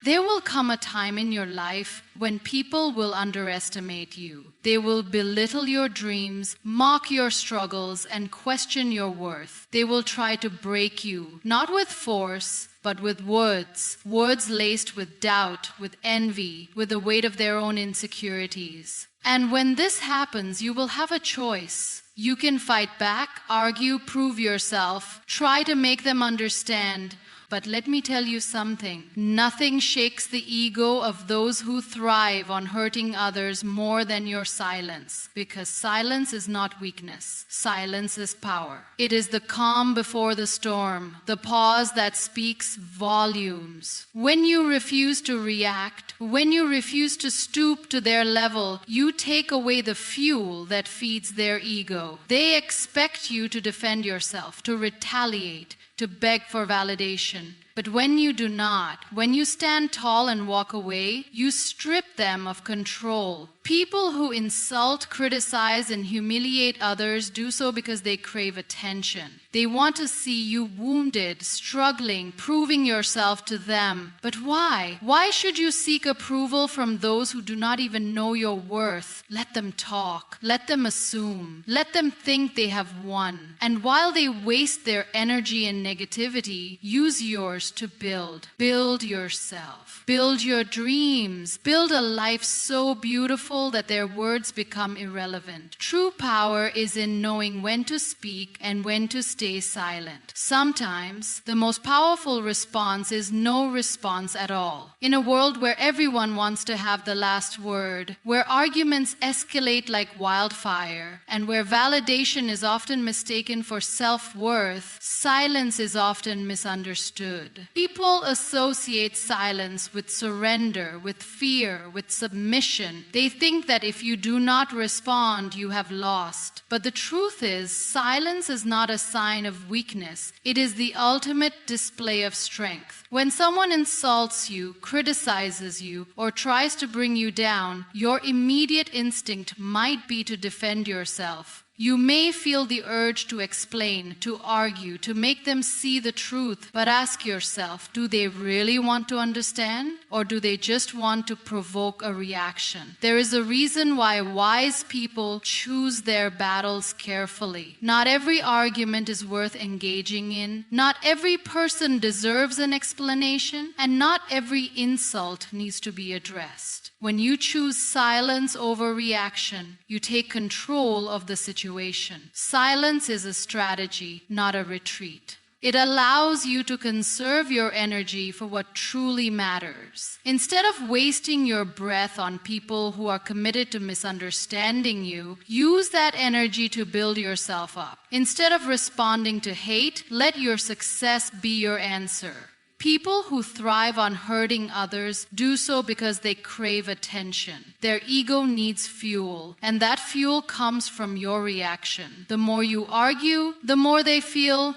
There will come a time in your life when people will underestimate you. They will belittle your dreams, mock your struggles, and question your worth. They will try to break you, not with force, but with words. Words laced with doubt, with envy, with the weight of their own insecurities. And when this happens, you will have a choice. You can fight back, argue, prove yourself, try to make them understand. But let me tell you something. Nothing shakes the ego of those who thrive on hurting others more than your silence. Because silence is not weakness. Silence is power. It is the calm before the storm, the pause that speaks volumes. When you refuse to react, when you refuse to stoop to their level, you take away the fuel that feeds their ego. They expect you to defend yourself, to retaliate, to beg for validation. But when you do not, when you stand tall and walk away, you strip them of control. People who insult, criticize, and humiliate others do so because they crave attention. They want to see you wounded, struggling, proving yourself to them. But why? Why should you seek approval from those who do not even know your worth? Let them talk. Let them assume. Let them think they have won. And while they waste their energy in negativity, use yours to build. Build yourself. Build your dreams. Build a life so beautiful that their words become irrelevant. True power is in knowing when to speak and when to stay silent. Sometimes, the most powerful response is no response at all. In a world where everyone wants to have the last word, where arguments escalate like wildfire, and where validation is often mistaken for self-worth, silence is often misunderstood. People associate silence with surrender, with fear, with submission. They think that if you do not respond, you have lost. But the truth is, silence is not a sign of weakness. It is the ultimate display of strength. When someone insults you, criticizes you, or tries to bring you down, your immediate instinct might be to defend yourself. You may feel the urge to explain, to argue, to make them see the truth, but ask yourself, do they really want to understand, or do they just want to provoke a reaction? There is a reason why wise people choose their battles carefully. Not every argument is worth engaging in. Not every person deserves an explanation, and not every insult needs to be addressed. When you choose silence over reaction, you take control of the situation. Silence is a strategy, not a retreat. It allows you to conserve your energy for what truly matters. Instead of wasting your breath on people who are committed to misunderstanding you, use that energy to build yourself up. Instead of responding to hate, let your success be your answer. People who thrive on hurting others do so because they crave attention. Their ego needs fuel, and that fuel comes from your reaction. The more you argue, the more they feel.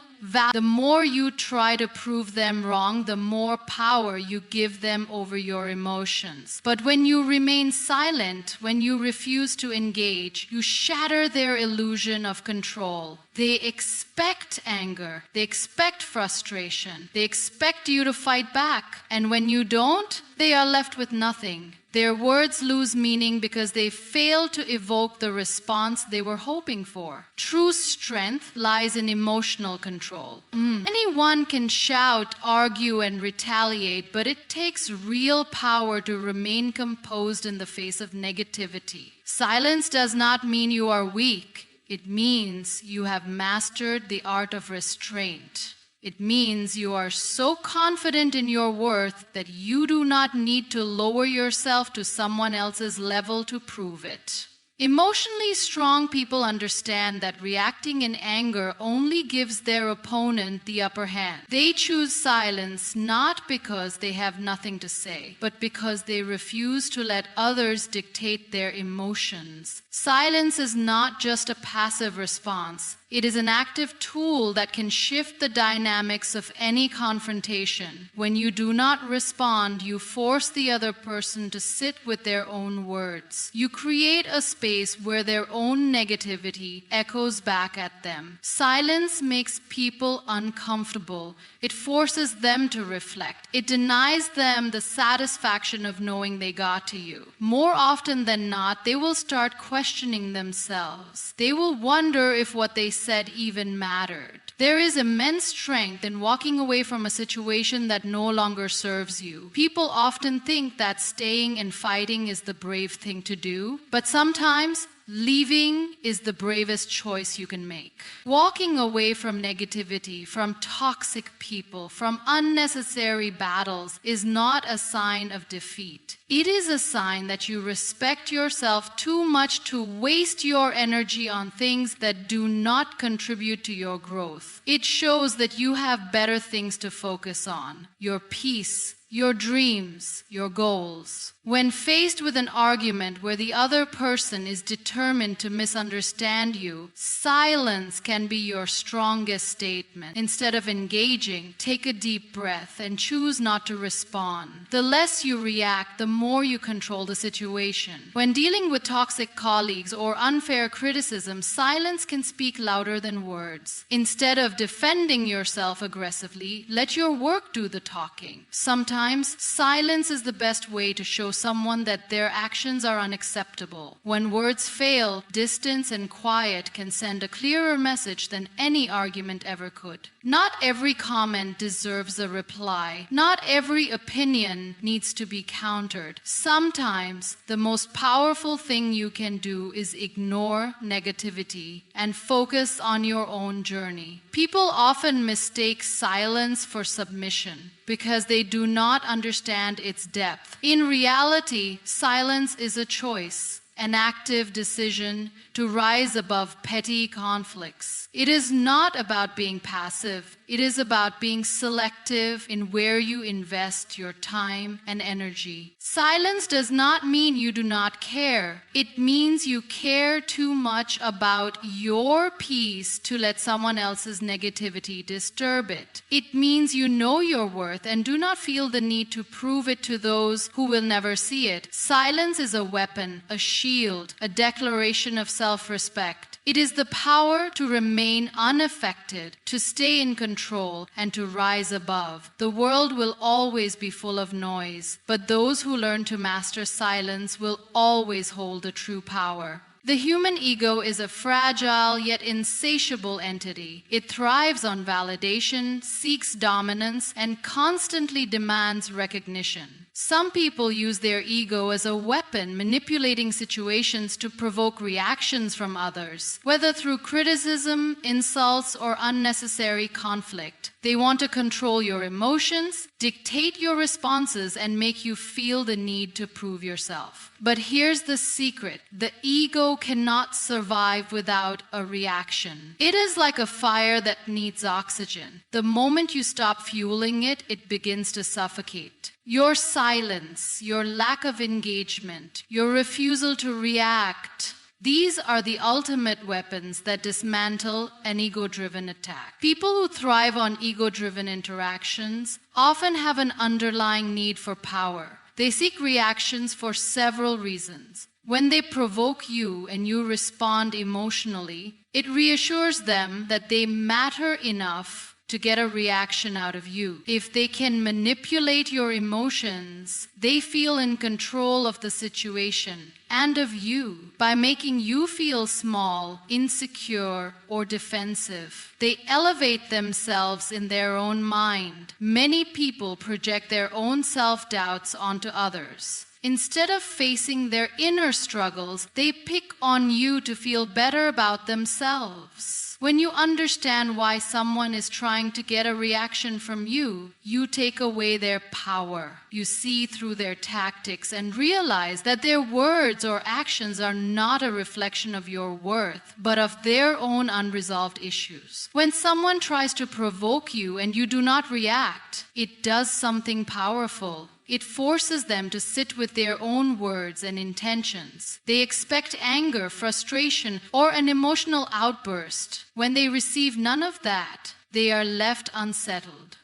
The more you try to prove them wrong, the more power you give them over your emotions. But when you remain silent, when you refuse to engage, you shatter their illusion of control. They expect anger. They expect frustration. They expect you to fight back. And when you don't, they are left with nothing. Their words lose meaning because they fail to evoke the response they were hoping for. True strength lies in emotional control. Anyone can shout, argue, and retaliate, but it takes real power to remain composed in the face of negativity. Silence does not mean you are weak. It means you have mastered the art of restraint. It means you are so confident in your worth that you do not need to lower yourself to someone else's level to prove it. Emotionally strong people understand that reacting in anger only gives their opponent the upper hand. They choose silence not because they have nothing to say, but because they refuse to let others dictate their emotions. Silence is not just a passive response. It is an active tool that can shift the dynamics of any confrontation. When you do not respond, you force the other person to sit with their own words. You create a space where their own negativity echoes back at them. Silence makes people uncomfortable. It forces them to reflect. It denies them the satisfaction of knowing they got to you. More often than not, they will start questioning themselves. They will wonder if what they said even mattered. There is immense strength in walking away from a situation that no longer serves you. People often think that staying and fighting is the brave thing to do, but sometimes leaving is the bravest choice you can make. Walking away from negativity, from toxic people, from unnecessary battles is not a sign of defeat. It is a sign that you respect yourself too much to waste your energy on things that do not contribute to your growth. It shows that you have better things to focus on: your peace, your dreams, your goals. When faced with an argument where the other person is determined to misunderstand you, silence can be your strongest statement. Instead of engaging, take a deep breath and choose not to respond. The less you react, the more you control the situation. When dealing with toxic colleagues or unfair criticism, silence can speak louder than words. Instead of defending yourself aggressively, let your work do the talking. Sometimes, silence is the best way to show someone that their actions are unacceptable. When words fail, distance and quiet can send a clearer message than any argument ever could. Not every comment deserves a reply. Not every opinion needs to be countered. Sometimes, the most powerful thing you can do is ignore negativity and focus on your own journey. People often mistake silence for submission because they do not understand its depth. In reality, silence is a choice, an active decision to rise above petty conflicts. It is not about being passive. It is about being selective in where you invest your time and energy. Silence does not mean you do not care. It means you care too much about your peace to let someone else's negativity disturb it. It means you know your worth and do not feel the need to prove it to those who will never see it. Silence is a weapon, a shield, a declaration of self-respect. It is the power to remain unaffected, to stay in control, and to rise above. The world will always be full of noise, but those who learn to master silence will always hold the true power. The human ego is a fragile yet insatiable entity. It thrives on validation, seeks dominance, and constantly demands recognition. Some people use their ego as a weapon, manipulating situations to provoke reactions from others, whether through criticism, insults, or unnecessary conflict. They want to control your emotions, dictate your responses, and make you feel the need to prove yourself. But here's the secret: the ego cannot survive without a reaction. It is like a fire that needs oxygen. The moment you stop fueling it, it begins to suffocate. Your silence, your lack of engagement, your refusal to react, these are the ultimate weapons that dismantle an ego-driven attack. People who thrive on ego-driven interactions often have an underlying need for power. They seek reactions for several reasons. When they provoke you and you respond emotionally, it reassures them that they matter enough to get a reaction out of you. If they can manipulate your emotions, they feel in control of the situation and of you by making you feel small, insecure, or defensive. They elevate themselves in their own mind. Many people project their own self-doubts onto others. Instead of facing their inner struggles, they pick on you to feel better about themselves. When you understand why someone is trying to get a reaction from you, you take away their power. You see through their tactics and realize that their words or actions are not a reflection of your worth, but of their own unresolved issues. When someone tries to provoke you and you do not react, it does something powerful. It forces them to sit with their own words and intentions. They expect anger, frustration, or an emotional outburst. When they receive none of that, they are left unsettled.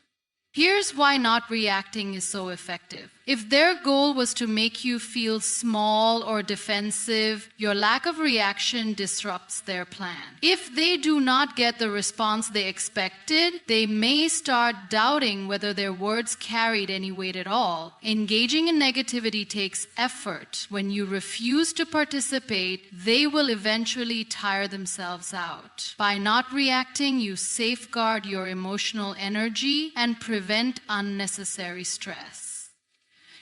Here's why not reacting is so effective. If their goal was to make you feel small or defensive, your lack of reaction disrupts their plan. If they do not get the response they expected, they may start doubting whether their words carried any weight at all. Engaging in negativity takes effort. When you refuse to participate, they will eventually tire themselves out. By not reacting, you safeguard your emotional energy and prevent unnecessary stress.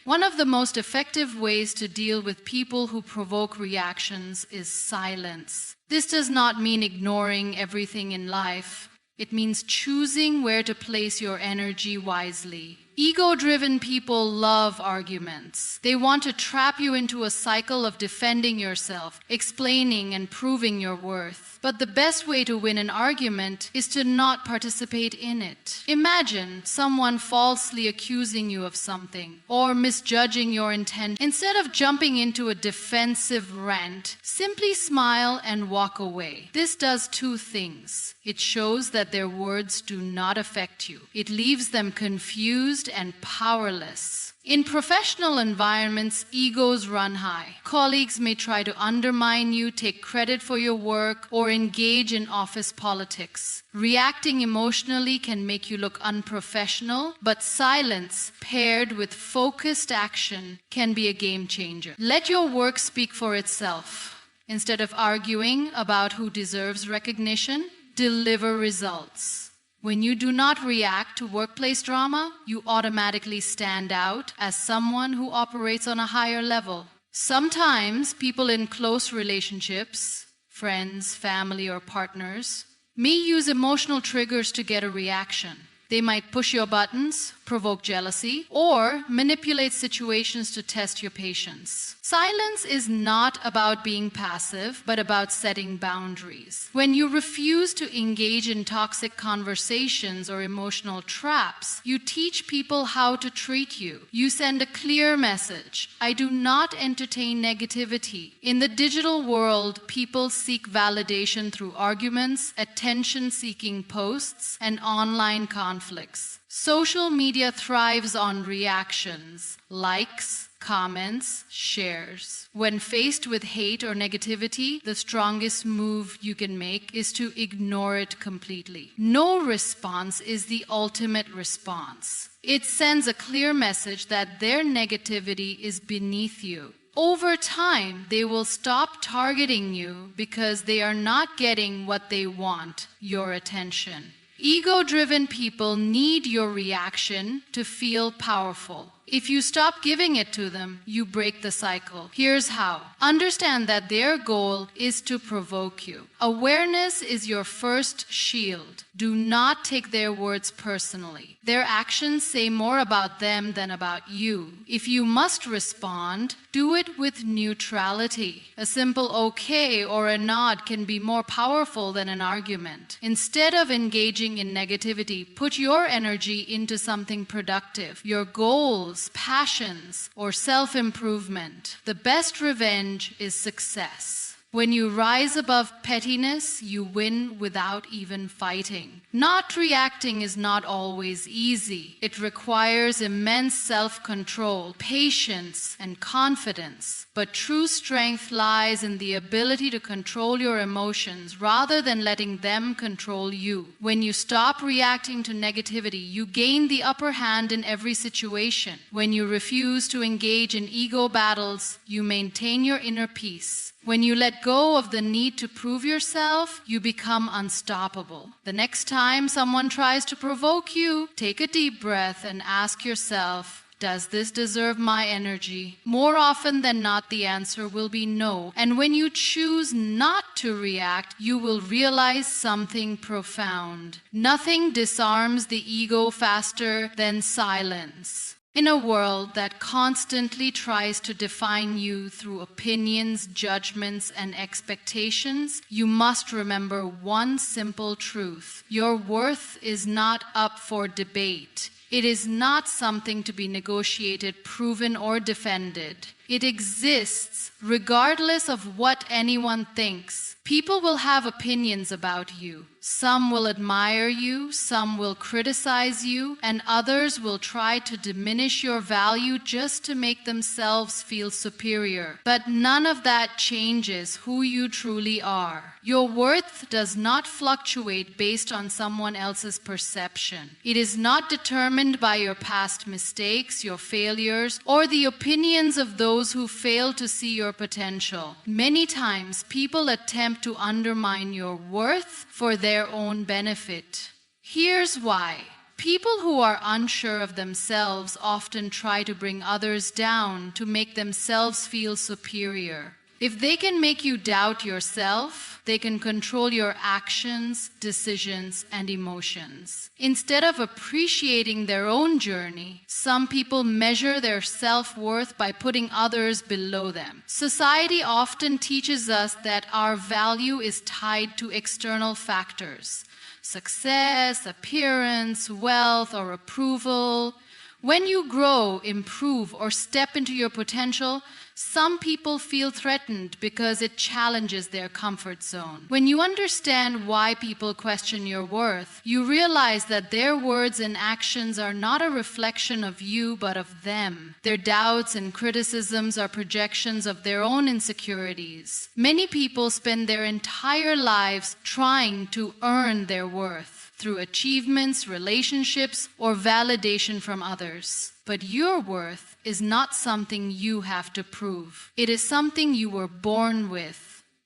One of the most effective ways to deal with people who provoke reactions is silence. This does not mean ignoring everything in life. It means choosing where to place your energy wisely. Ego-driven people love arguments. They want to trap you into a cycle of defending yourself, explaining and proving your worth. But the best way to win an argument is to not participate in it. Imagine someone falsely accusing you of something or misjudging your intent. Instead of jumping into a defensive rant, simply smile and walk away. This does two things. It shows that their words do not affect you. It leaves them confused and powerless. In professional environments, egos run high. Colleagues may try to undermine you, take credit for your work, or engage in office politics. Reacting emotionally can make you look unprofessional, but silence paired with focused action can be a game changer. Let your work speak for itself. Instead of arguing about who deserves recognition, deliver results. When you do not react to workplace drama, you automatically stand out as someone who operates on a higher level. Sometimes people in close relationships, friends, family, or partners, may use emotional triggers to get a reaction. They might push your buttons, provoke jealousy, or manipulate situations to test your patience. Silence is not about being passive, but about setting boundaries. When you refuse to engage in toxic conversations or emotional traps, you teach people how to treat you. You send a clear message: I do not entertain negativity. In the digital world, people seek validation through arguments, attention-seeking posts, and online conflicts. Social media thrives on reactions, likes, comments, shares. When faced with hate or negativity, the strongest move you can make is to ignore it completely. No response is the ultimate response. It sends a clear message that their negativity is beneath you. Over time, they will stop targeting you because they are not getting what they want, your attention. Ego-driven people need your reaction to feel powerful. If you stop giving it to them, you break the cycle. Here's how. Understand that their goal is to provoke you. Awareness is your first shield. Do not take their words personally. Their actions say more about them than about you. If you must respond, do it with neutrality. A simple okay or a nod can be more powerful than an argument. Instead of engaging in negativity, put your energy into something productive. Your goals, passions, or self-improvement. The best revenge is success. When you rise above pettiness, you win without even fighting. Not reacting is not always easy. It requires immense self-control, patience, and confidence. But true strength lies in the ability to control your emotions rather than letting them control you. When you stop reacting to negativity, you gain the upper hand in every situation. When you refuse to engage in ego battles, you maintain your inner peace. When you let go of the need to prove yourself, you become unstoppable. The next time someone tries to provoke you, take a deep breath and ask yourself, does this deserve my energy? More often than not, the answer will be no. And when you choose not to react, you will realize something profound. Nothing disarms the ego faster than silence. In a world that constantly tries to define you through opinions, judgments, and expectations, you must remember one simple truth. Your worth is not up for debate. It is not something to be negotiated, proven, or defended. It exists regardless of what anyone thinks. People will have opinions about you. Some will admire you, some will criticize you, and others will try to diminish your value just to make themselves feel superior. But none of that changes who you truly are. Your worth does not fluctuate based on someone else's perception. It is not determined by your past mistakes, your failures, or the opinions of those who fail to see your potential. Many times, people attempt to undermine your worth for their own benefit. Here's why. People who are unsure of themselves often try to bring others down to make themselves feel superior. If they can make you doubt yourself, they can control your actions, decisions, and emotions. Instead of appreciating their own journey, some people measure their self-worth by putting others below them. Society often teaches us that our value is tied to external factors: success, appearance, wealth, or approval. When you grow, improve, or step into your potential, some people feel threatened because it challenges their comfort zone. When you understand why people question your worth, you realize that their words and actions are not a reflection of you, but of them. Their doubts and criticisms are projections of their own insecurities. Many people spend their entire lives trying to earn their worth through achievements, relationships, or validation from others. But your worth is not something you have to prove. It is something you were born with.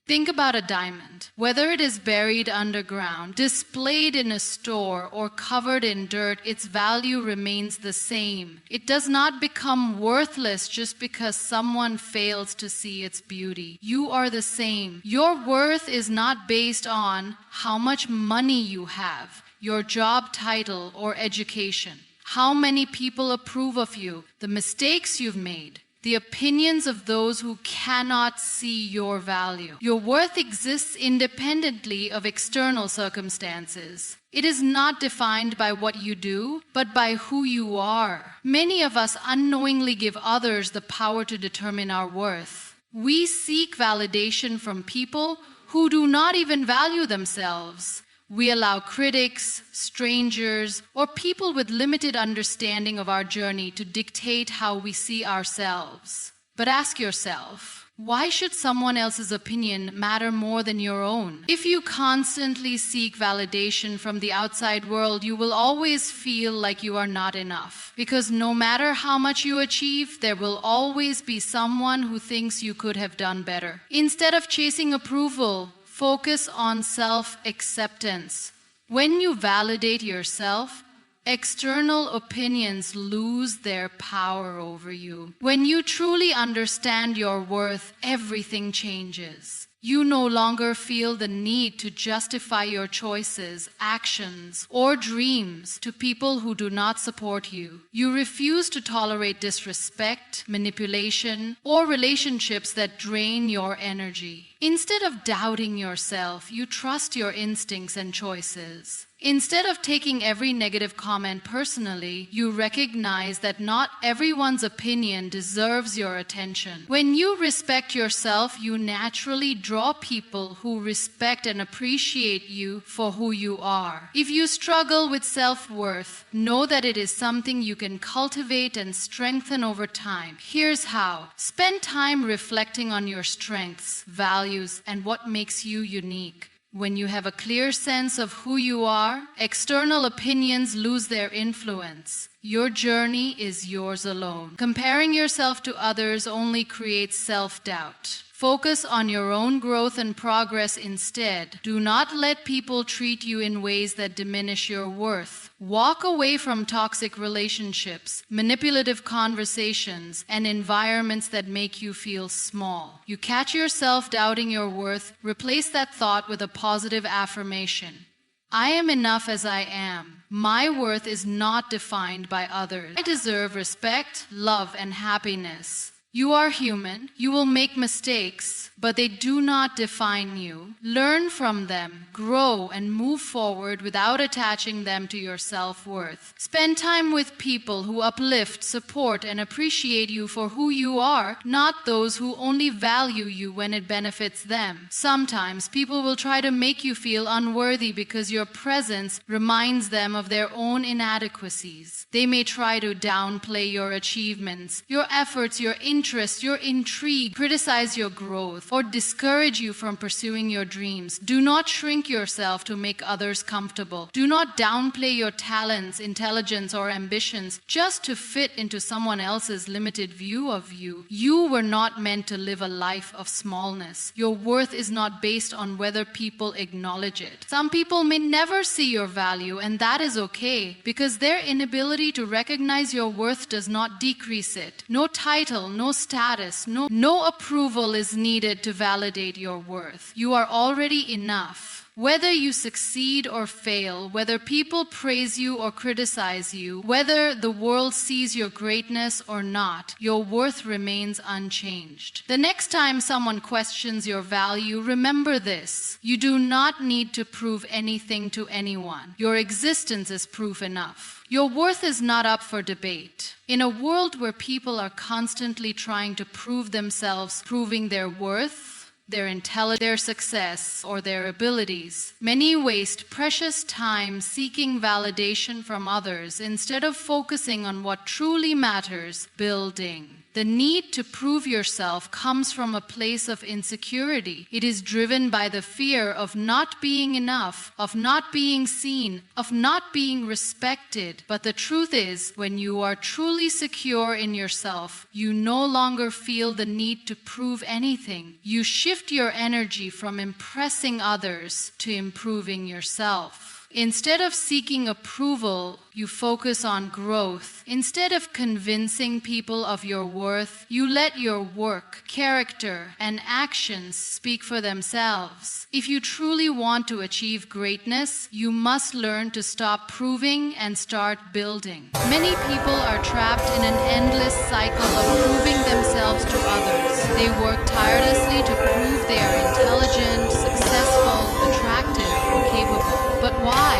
Think about a diamond. Whether it is buried underground, displayed in a store, or covered in dirt, its value remains the same. It does not become worthless just because someone fails to see its beauty. You are the same. Your worth is not based on how much money you have, your job title, or education, how many people approve of you, the mistakes you've made, the opinions of those who cannot see your value. Your worth exists independently of external circumstances. It is not defined by what you do, but by who you are. Many of us unknowingly give others the power to determine our worth. We seek validation from people who do not even value themselves. We allow critics, strangers, or people with limited understanding of our journey to dictate how we see ourselves. But ask yourself, why should someone else's opinion matter more than your own? If you constantly seek validation from the outside world, you will always feel like you are not enough. Because no matter how much you achieve, there will always be someone who thinks you could have done better. Instead of chasing approval, focus on self-acceptance. When you validate yourself, external opinions lose their power over you. When you truly understand your worth, everything changes. You no longer feel the need to justify your choices, actions, or dreams to people who do not support you. You refuse to tolerate disrespect, manipulation, or relationships that drain your energy. Instead of doubting yourself, you trust your instincts and choices. Instead of taking every negative comment personally, you recognize that not everyone's opinion deserves your attention. When you respect yourself, you naturally draw people who respect and appreciate you for who you are. If you struggle with self-worth, know that it is something you can cultivate and strengthen over time. Here's how. Spend time reflecting on your strengths, values, and what makes you unique. When you have a clear sense of who you are, external opinions lose their influence. Your journey is yours alone. Comparing yourself to others only creates self-doubt. Focus on your own growth and progress instead. Do not let people treat you in ways that diminish your worth. Walk away from toxic relationships, manipulative conversations, and environments that make you feel small. You catch yourself doubting your worth, replace that thought with a positive affirmation. I am enough as I am. My worth is not defined by others. I deserve respect, love, and happiness. You are human. You will make mistakes, but they do not define you. Learn from them, grow, and move forward without attaching them to your self-worth. Spend time with people who uplift, support, and appreciate you for who you are, not those who only value you when it benefits them. Sometimes people will try to make you feel unworthy because your presence reminds them of their own inadequacies. They may try to downplay your achievements, your efforts, your interest, your intrigue, criticize your growth, or discourage you from pursuing your dreams. Do not shrink yourself to make others comfortable. Do not downplay your talents, intelligence, or ambitions just to fit into someone else's limited view of you. You were not meant to live a life of smallness. Your worth is not based on whether people acknowledge it. Some people may never see your value, and that is okay, because their inability to recognize your worth does not decrease it. No title, no status, no approval is needed to validate your worth. You are already enough. Whether you succeed or fail, whether people praise you or criticize you, whether the world sees your greatness or not, your worth remains unchanged. The next time someone questions your value, remember this: you do not need to prove anything to anyone. Your existence is proof enough. Your worth is not up for debate. In a world where people are constantly trying to prove themselves, proving their worth, their intelligence, their success, or their abilities, many waste precious time seeking validation from others instead of focusing on what truly matters: building. The need to prove yourself comes from a place of insecurity. It is driven by the fear of not being enough, of not being seen, of not being respected. But the truth is, when you are truly secure in yourself, you no longer feel the need to prove anything. You shift your energy from impressing others to improving yourself. Instead of seeking approval, you focus on growth. Instead of convincing people of your worth, you let your work, character, and actions speak for themselves. If you truly want to achieve greatness, you must learn to stop proving and start building. Many people are trapped in an endless cycle of proving themselves to others. They work tirelessly to prove they are intelligent, successful, attractive, or capable. But why?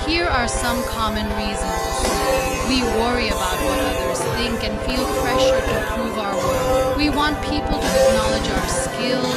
Here are some common reasons. We worry about what others think and feel pressure to prove our worth. We want people to acknowledge our skills,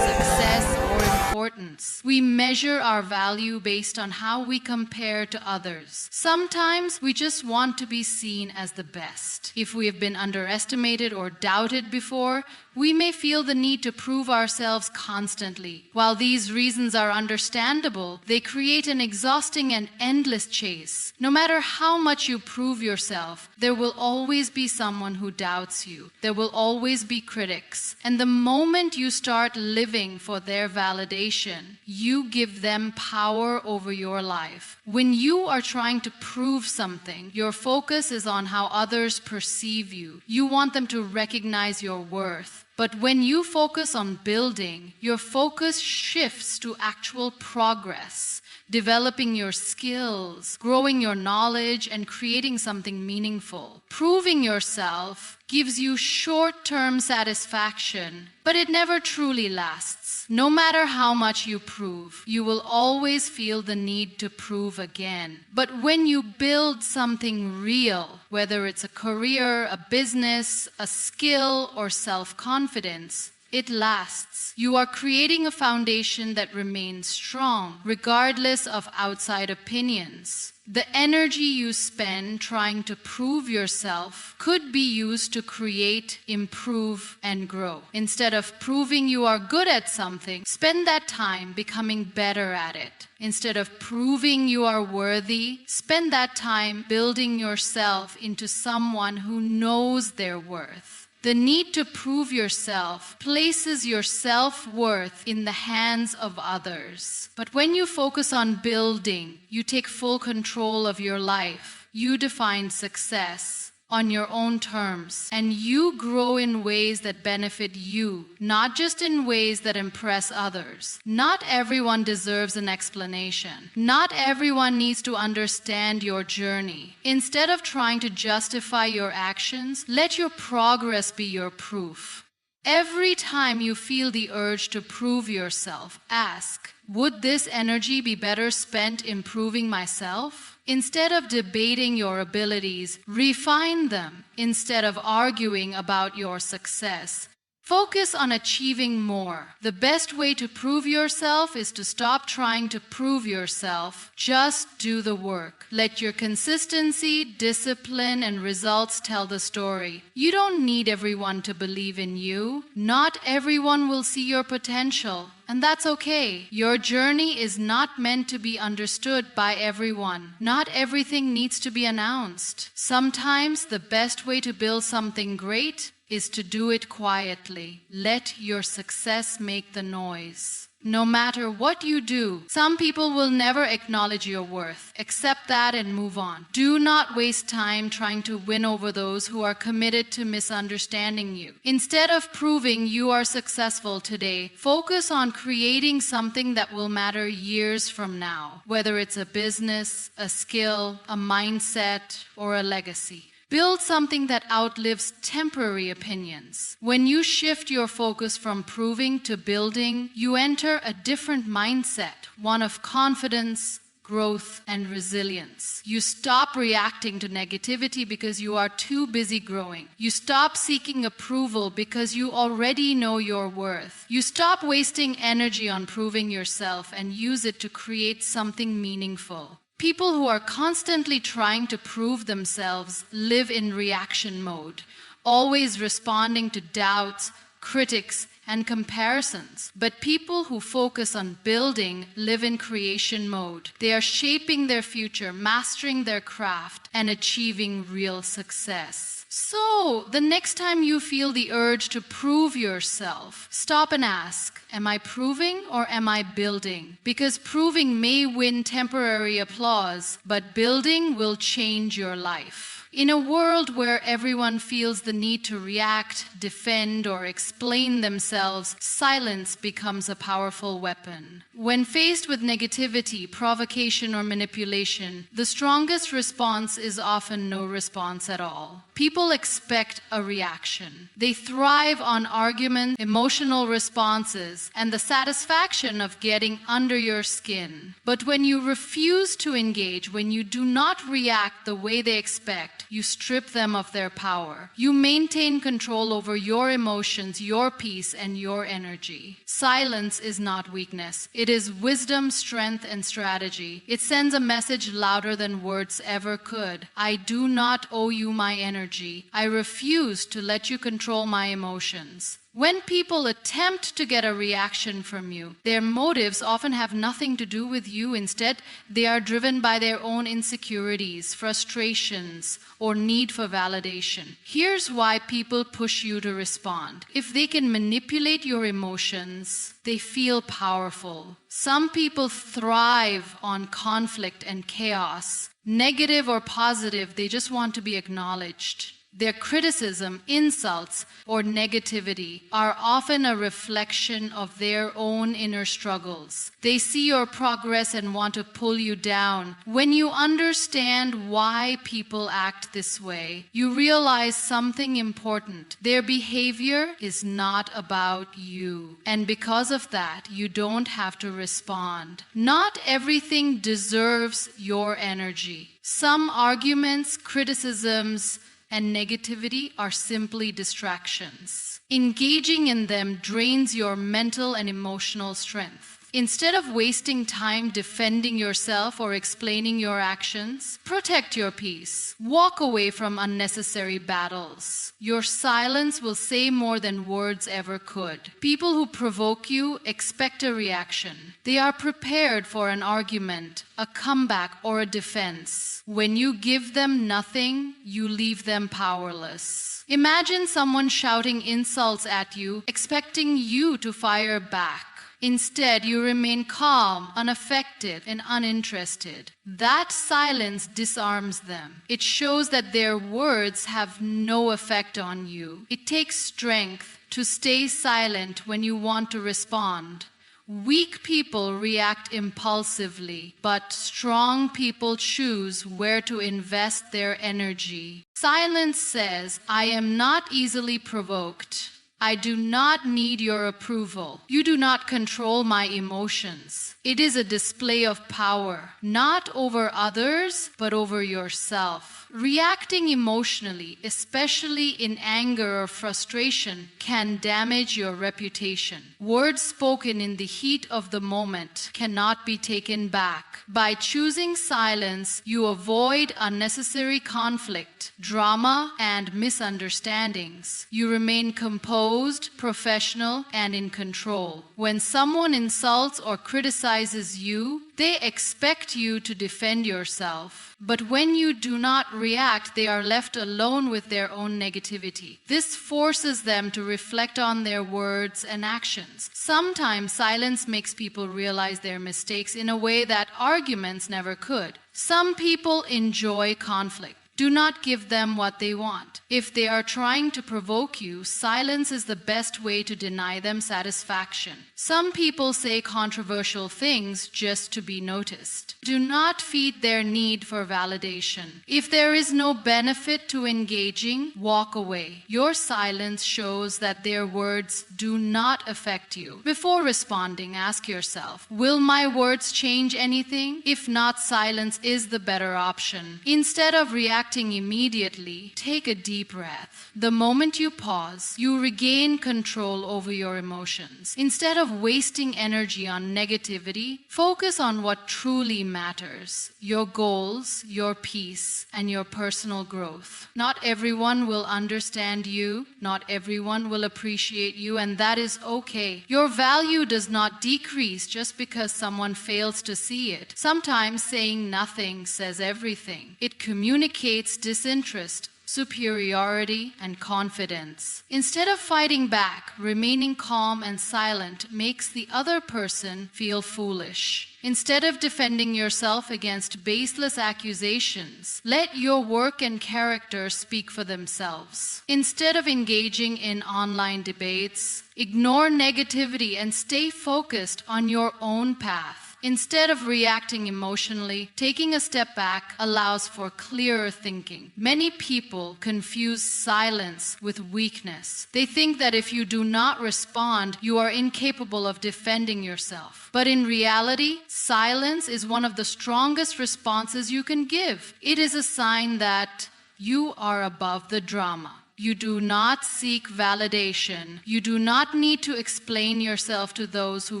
success, or importance. We measure our value based on how we compare to others. Sometimes we just want to be seen as the best. If we have been underestimated or doubted before, we may feel the need to prove ourselves constantly. While these reasons are understandable, they create an exhausting and endless chase. No matter how much you prove yourself, there will always be someone who doubts you. There will always be critics. And the moment you start living for their validation, you give them power over your life. When you are trying to prove something, your focus is on how others perceive you. You want them to recognize your worth. But when you focus on building, your focus shifts to actual progress, developing your skills, growing your knowledge, and creating something meaningful. Proving yourself gives you short-term satisfaction, but it never truly lasts. No matter how much you prove, you will always feel the need to prove again. But when you build something real, whether it's a career, a business, a skill, or self-confidence, it lasts. You are creating a foundation that remains strong, regardless of outside opinions. The energy you spend trying to prove yourself could be used to create, improve, and grow. Instead of proving you are good at something, spend that time becoming better at it. Instead of proving you are worthy, spend that time building yourself into someone who knows their worth. The need to prove yourself places your self-worth in the hands of others. But when you focus on building, you take full control of your life. You define success. on your own terms, and you grow in ways that benefit you, not just in ways that impress others. Not everyone deserves an explanation. Not everyone needs to understand your journey. Instead of trying to justify your actions, let your progress be your proof. Every time you feel the urge to prove yourself, ask, would this energy be better spent improving myself? Instead of debating your abilities, refine them. Instead of arguing about your success, focus on achieving more. The best way to prove yourself is to stop trying to prove yourself. Just do the work. Let your consistency, discipline, and results tell the story. You don't need everyone to believe in you. Not everyone will see your potential, and that's okay. Your journey is not meant to be understood by everyone. Not everything needs to be announced. Sometimes the best way to build something great is to do it quietly. Let your success make the noise. No matter what you do, some people will never acknowledge your worth. Accept that and move on. Do not waste time trying to win over those who are committed to misunderstanding you. Instead of proving you are successful today, focus on creating something that will matter years from now, whether it's a business, a skill, a mindset, or a legacy. Build something that outlives temporary opinions. When you shift your focus from proving to building, you enter a different mindset, one of confidence, growth, and resilience. You stop reacting to negativity because you are too busy growing. You stop seeking approval because you already know your worth. You stop wasting energy on proving yourself and use it to create something meaningful. People who are constantly trying to prove themselves live in reaction mode, always responding to doubts, critics, and comparisons. But people who focus on building live in creation mode. They are shaping their future, mastering their craft, and achieving real success. So, the next time you feel the urge to prove yourself, stop and ask, am I proving or am I building? Because proving may win temporary applause, but building will change your life. In a world where everyone feels the need to react, defend, or explain themselves, silence becomes a powerful weapon. When faced with negativity, provocation, or manipulation, the strongest response is often no response at all. People expect a reaction. They thrive on arguments, emotional responses, and the satisfaction of getting under your skin. But when you refuse to engage, when you do not react the way they expect, you strip them of their power. You maintain control over your emotions, your peace, and your energy. Silence is not weakness. It is wisdom, strength, and strategy. It sends a message louder than words ever could. I do not owe you my energy. I refuse to let you control my emotions. When people attempt to get a reaction from you, their motives often have nothing to do with you. Instead, they are driven by their own insecurities, frustrations, or need for validation. Here's why people push you to respond. If they can manipulate your emotions, they feel powerful. Some people thrive on conflict and chaos. Negative or positive, they just want to be acknowledged. Their criticism, insults, or negativity are often a reflection of their own inner struggles. They see your progress and want to pull you down. When you understand why people act this way, you realize something important. Their behavior is not about you. And because of that, you don't have to respond. Not everything deserves your energy. Some arguments, criticisms, and negativity are simply distractions. Engaging in them drains your mental and emotional strength. Instead of wasting time defending yourself or explaining your actions, protect your peace. Walk away from unnecessary battles. Your silence will say more than words ever could. People who provoke you expect a reaction. They are prepared for an argument, a comeback, or a defense. When you give them nothing, you leave them powerless. Imagine someone shouting insults at you, expecting you to fire back. Instead, you remain calm, unaffected, and uninterested. That silence disarms them. It shows that their words have no effect on you. It takes strength to stay silent when you want to respond. Weak people react impulsively, but strong people choose where to invest their energy. Silence says, I am not easily provoked. I do not need your approval. You do not control my emotions. It is a display of power, not over others, but over yourself. Reacting emotionally, especially in anger or frustration, can damage your reputation. Words spoken in the heat of the moment cannot be taken back. By choosing silence, you avoid unnecessary conflict, drama, and misunderstandings. You remain composed, professional, and in control. When someone insults or criticizes you, they expect you to defend yourself. But when you do not react, they are left alone with their own negativity. This forces them to reflect on their words and actions. Sometimes silence makes people realize their mistakes in a way that arguments never could. Some people enjoy conflict. Do not give them what they want. If they are trying to provoke you, silence is the best way to deny them satisfaction. Some people say controversial things just to be noticed. Do not feed their need for validation. If there is no benefit to engaging, walk away. Your silence shows that their words do not affect you. Before responding, ask yourself, will my words change anything? If not, silence is the better option. Instead of reacting immediately, take a deep breath. The moment you pause, you regain control over your emotions. Instead of wasting energy on negativity, focus on what truly matters: your goals, your peace, and your personal growth. Not everyone will understand you, not everyone will appreciate you, and that is okay. Your value does not decrease just because someone fails to see it. Sometimes saying nothing says everything. It communicates disinterest, superiority, and confidence. Instead of fighting back, remaining calm and silent makes the other person feel foolish. Instead of defending yourself against baseless accusations, let your work and character speak for themselves. Instead of engaging in online debates, ignore negativity and stay focused on your own path. Instead of reacting emotionally, taking a step back allows for clearer thinking. Many people confuse silence with weakness. They think that if you do not respond, you are incapable of defending yourself. But in reality, silence is one of the strongest responses you can give. It is a sign that you are above the drama. You do not seek validation. You do not need to explain yourself to those who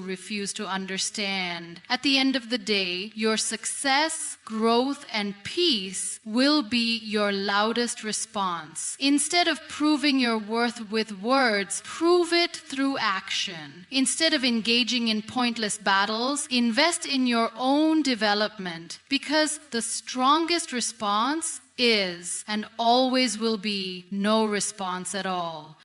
refuse to understand. At the end of the day, your success, growth, and peace will be your loudest response. Instead of proving your worth with words, prove it through action. Instead of engaging in pointless battles, invest in your own development, because the strongest response is and always will be no response at all.